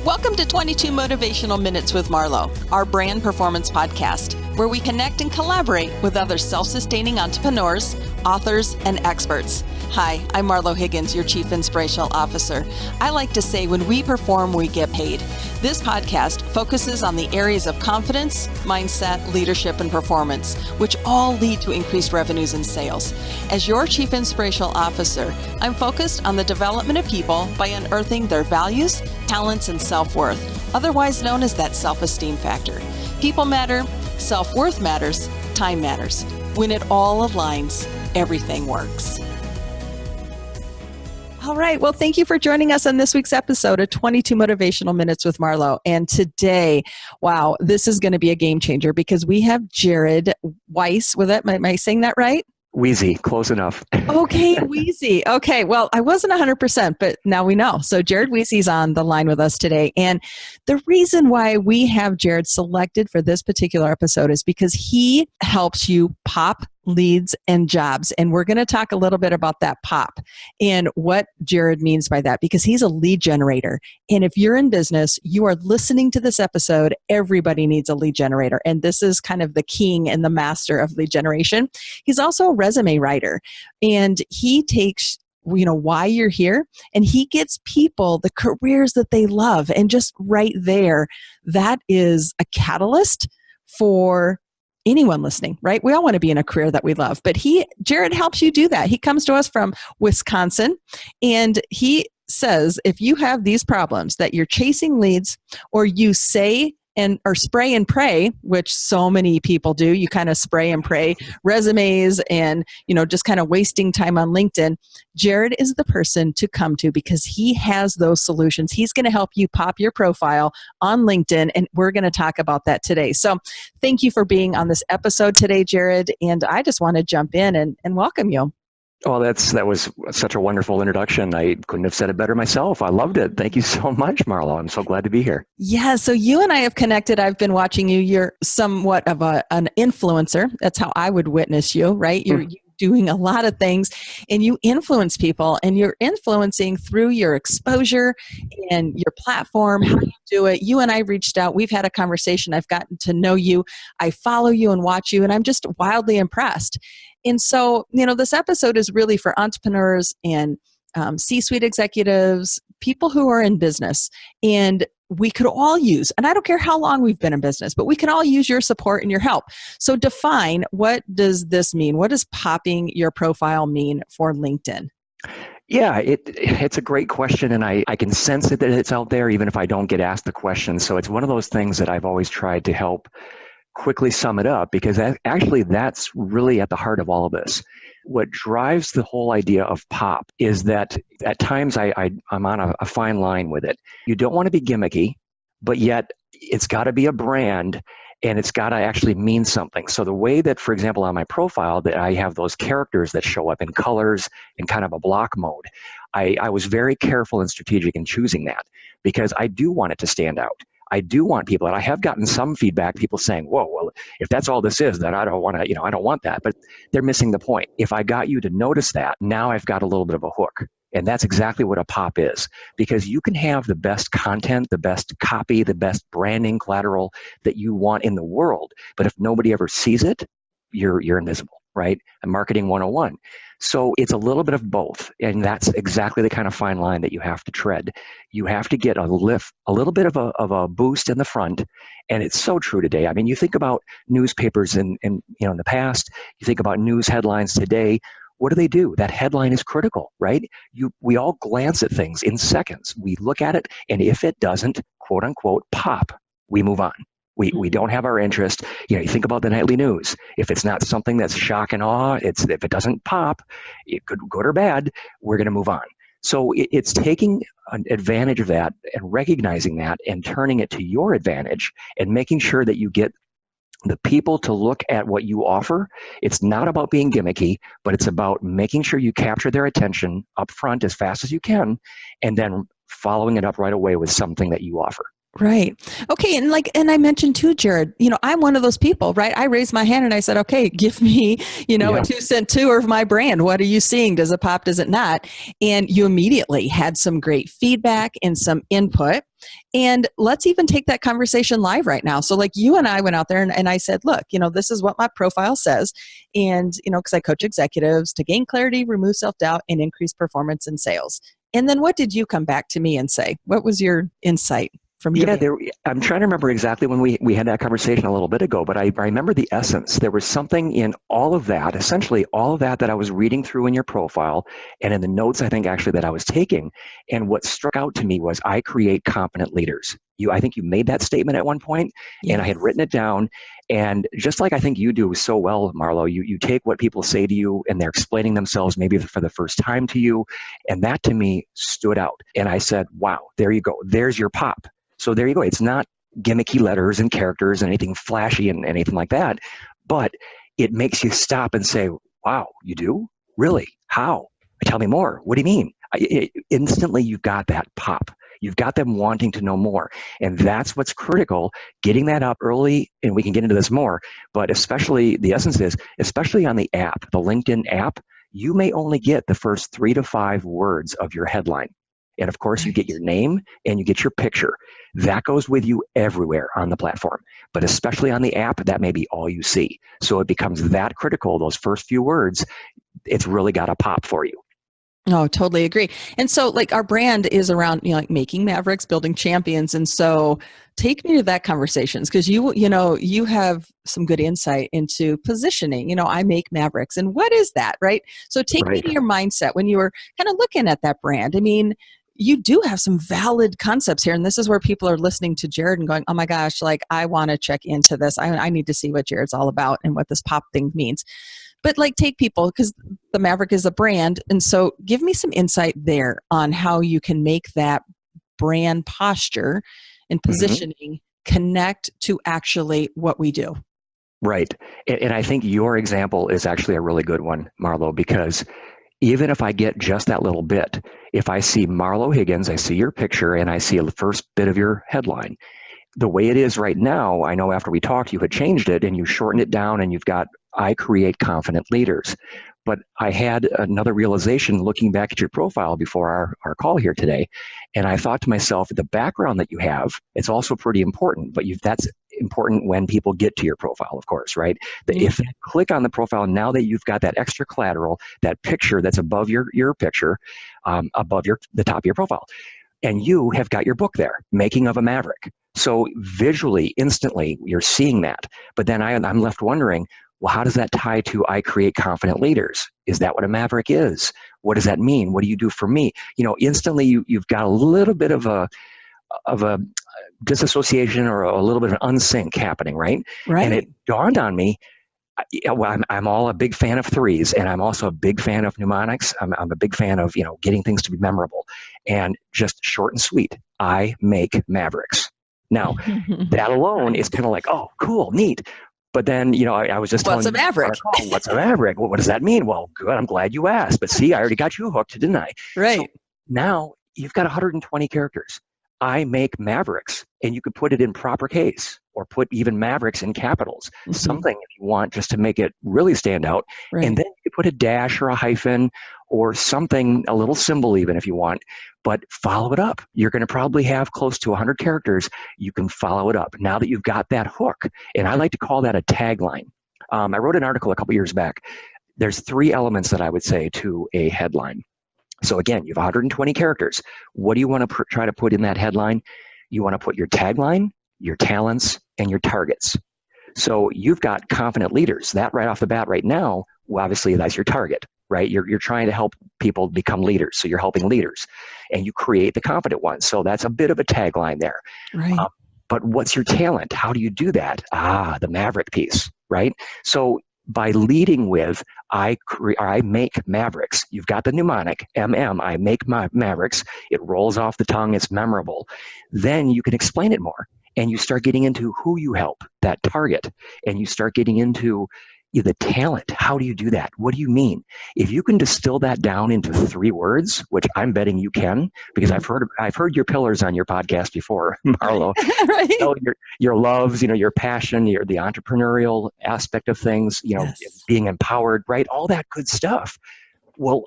Welcome to 22 Motivational Minutes with Marlo, our brand performance podcast, where we connect and collaborate with other self-sustaining entrepreneurs, authors, and experts. Hi, I'm Marlo Higgins, your Chief Inspirational Officer. I like to say when we perform, we get paid. This podcast focuses on the areas of confidence, mindset, leadership, and performance, which all lead to increased revenues and sales. As your Chief Inspirational Officer, I'm focused on the development of people by unearthing their values, talents, and self-worth, otherwise known as that self-esteem factor. People matter, self-worth matters, time matters. When it all aligns, everything works. All right. Well, thank you for joining us on this week's episode of 22 Motivational Minutes with Marlo. And today, wow, this is going to be a game changer because we have Jared Wiese with it. Am I saying that right? Wiese, close enough. Okay, Wiese. Okay, well, I wasn't 100%, but now we know. So Jared Wiese is on the line with us today. And the reason why we have Jared selected for this particular episode is because he helps you pop leads and jobs. And we're going to talk a little bit about that pop and what Jared means by that, because he's a lead generator. And if you're in business, you are listening to this episode, everybody needs a lead generator. And this is kind of the king and the master of lead generation. He's also a resume writer, and he takes why you're here, and he gets people the careers that they love. And just right there, that is a catalyst for anyone listening, right? We all want to be in a career that we love, but Jared helps you do that. He comes to us from Wisconsin, and he says, if you have these problems that you're chasing leads, or you say or spray and pray, which so many people do, you kind of spray and pray resumes and, just kind of wasting time on LinkedIn, Jared is the person to come to because he has those solutions. He's going to help you pop your profile on LinkedIn, and we're going to talk about that today. So thank you for being on this episode today, Jared, and I just want to jump in and welcome you. Well, that was such a wonderful introduction. I couldn't have said it better myself. I loved it. Thank you so much, Marlo. I'm so glad to be here. Yeah, so you and I have connected. I've been watching you. You're somewhat of an influencer. That's how I would witness you, right? You're doing a lot of things, and you influence people, and you're influencing through your exposure and your platform, how you do it. You and I reached out. We've had a conversation. I've gotten to know you. I follow you and watch you, and I'm just wildly impressed. And so, this episode is really for entrepreneurs and C-suite executives, people who are in business. And we could all use, and I don't care how long we've been in business, but we can all use your support and your help. So define, what does this mean? What does popping your profile mean for LinkedIn? Yeah, it's a great question, and I can sense it that it's out there even if I don't get asked the question. So it's one of those things that I've always tried to help quickly sum it up, because actually that's really at the heart of all of this. What drives the whole idea of pop is that at times I'm on a fine line with it. You don't want to be gimmicky, but yet it's got to be a brand, and it's got to actually mean something. So the way that, for example, on my profile, that I have those characters that show up in colors in kind of a block mode, I was very careful and strategic in choosing that, because I do want it to stand out. I do want people, and I have gotten some feedback, people saying, whoa, well, if that's all this is, then I don't want to, I don't want that. But they're missing the point. If I got you to notice that, now I've got a little bit of a hook. And that's exactly what a pop is, because you can have the best content, the best copy, the best branding collateral that you want in the world. But if nobody ever sees it, you're invisible, right? And marketing 101. So it's a little bit of both. And that's exactly the kind of fine line that you have to tread. You have to get a lift, a little bit of a boost in the front. And it's so true today. I mean, you think about newspapers in the past, you think about news headlines today. What do? That headline is critical, right? We all glance at things in seconds. We look at it, and if it doesn't, quote unquote, pop, we move on. We don't have our interest. You think about the nightly news. If it's not something that's shock and awe, if it doesn't pop, good or bad, we're going to move on. So it's taking an advantage of that and recognizing that and turning it to your advantage and making sure that you get the people to look at what you offer. It's not about being gimmicky, but it's about making sure you capture their attention up front as fast as you can, and then following it up right away with something that you offer. Right. Okay. And I mentioned too, Jared, I'm one of those people, right? I raised my hand and I said, okay, give me, a Yeah. 2-cent tour of my brand. What are you seeing? Does it pop? Does it not? And you immediately had some great feedback and some input. And let's even take that conversation live right now. So like you and I went out there and I said, look, this is what my profile says. And, because I coach executives to gain clarity, remove self-doubt, and increase performance in sales. And then what did you come back to me and say? What was your insight from your Yeah, behavior? I'm trying to remember exactly when we had that conversation a little bit ago, but I remember the essence. There was something in all of that, essentially all of that I was reading through in your profile and in the notes, I think actually that I was taking. And what struck out to me was I create confident leaders. I think you made that statement at one point, and I Yes. had written it down. And just like I think you do so well, Marlo, you take what people say to you and they're explaining themselves maybe for the first time to you. And that to me stood out. And I said, wow, there you go. There's your pop. So there you go. It's not gimmicky letters and characters and anything flashy and anything like that, but it makes you stop and say, wow, you do? Really? How? Tell me more. What do you mean? Instantly, you've got that pop. You've got them wanting to know more. And that's what's critical, getting that up early, and we can get into this more, but especially the essence is, especially on the app, the LinkedIn app, you may only get the first 3 to 5 words of your headline. And of course, you get Right. your name and you get your picture. That goes with you everywhere on the platform. But especially on the app, that may be all you see. So it becomes that critical, those first few words, it's really got a pop for you. Oh, totally agree. And so like our brand is around, like making mavericks, building champions. And so take me to that conversations because you have some good insight into positioning. I make mavericks. And what is that, right? So take me Right. to your mindset when you were kind of looking at that brand. I mean, you do have some valid concepts here. And this is where people are listening to Jared and going, oh my gosh, like I want to check into this. I need to see what Jared's all about and what this pop thing means. But like take people because the Maverick is a brand. And so give me some insight there on how you can make that brand posture and Mm-hmm. positioning connect to actually what we do. Right. And I think your example is actually a really good one, Marlo, because even if I get just that little bit, if I see Marlo Higgins, I see your picture, and I see the first bit of your headline, the way it is right now, I know after we talked, you had changed it and you shortened it down and you've got, I create confident leaders. But I had another realization looking back at your profile before our call here today. And I thought to myself, the background that you have, it's also pretty important, but that's important when people get to your profile, of course, right? Mhm. If they click on the profile, now that you've got that extra collateral, that picture that's above your picture, above the top of your profile, and you have got your book there, Making of a Maverick. So visually, instantly, you're seeing that. But then I'm left wondering, well, how does that tie to I create confident leaders? Is that what a Maverick is? What does that mean? What do you do for me? Instantly you've got a little bit of a disassociation or a little bit of an unsync happening, right? And it Right. dawned on me, well, I'm all a big fan of threes, and I'm also a big fan of mnemonics. I'm a big fan of getting things to be memorable, and just short and sweet. I make mavericks. Now, that alone is Right. kind of like, oh, cool, neat. But then, I was just What's telling a you before our Maverick? call, what's a maverick? What does that mean? Well, good. I'm glad you asked. But see, I already got you hooked, didn't I? So Right. now you've got 120 characters. I make mavericks, and you could put it in proper case or put even mavericks in capitals, Hmm. something if you want, just to make it really stand out. And Right. then you could put a dash or a hyphen or something, a little symbol even if you want, but follow it up. You're going to probably have close to 100 characters. You can follow it up now that you've got that hook. And I like to call that a tagline. I wrote an article a couple years back. There's 3 elements that I would say to a headline. So again, you have 120 characters. What do you want to try to put in that headline? You want to put your tagline, your talents, and your targets. So you've got confident leaders. That right off the bat right now, well, obviously that's your target, right? You're trying to help people become leaders. So you're helping leaders and you create the confident ones. So that's a bit of a tagline there. Um, Right. but what's your talent? How do you do that? The maverick piece, right? So by leading with I make mavericks. You've got the mnemonic I make my mavericks. It rolls off the tongue. It's memorable. Then you can explain it more, and you start getting into who you help, that target, and you start getting into the talent. How do you do that? What do you mean? If you can distill that down into 3 words, which I'm betting you can, because I've heard your pillars on your podcast before, Marlo. Right. Your loves, your passion, the entrepreneurial aspect of things, Yes. being empowered, right? All that good stuff. Well,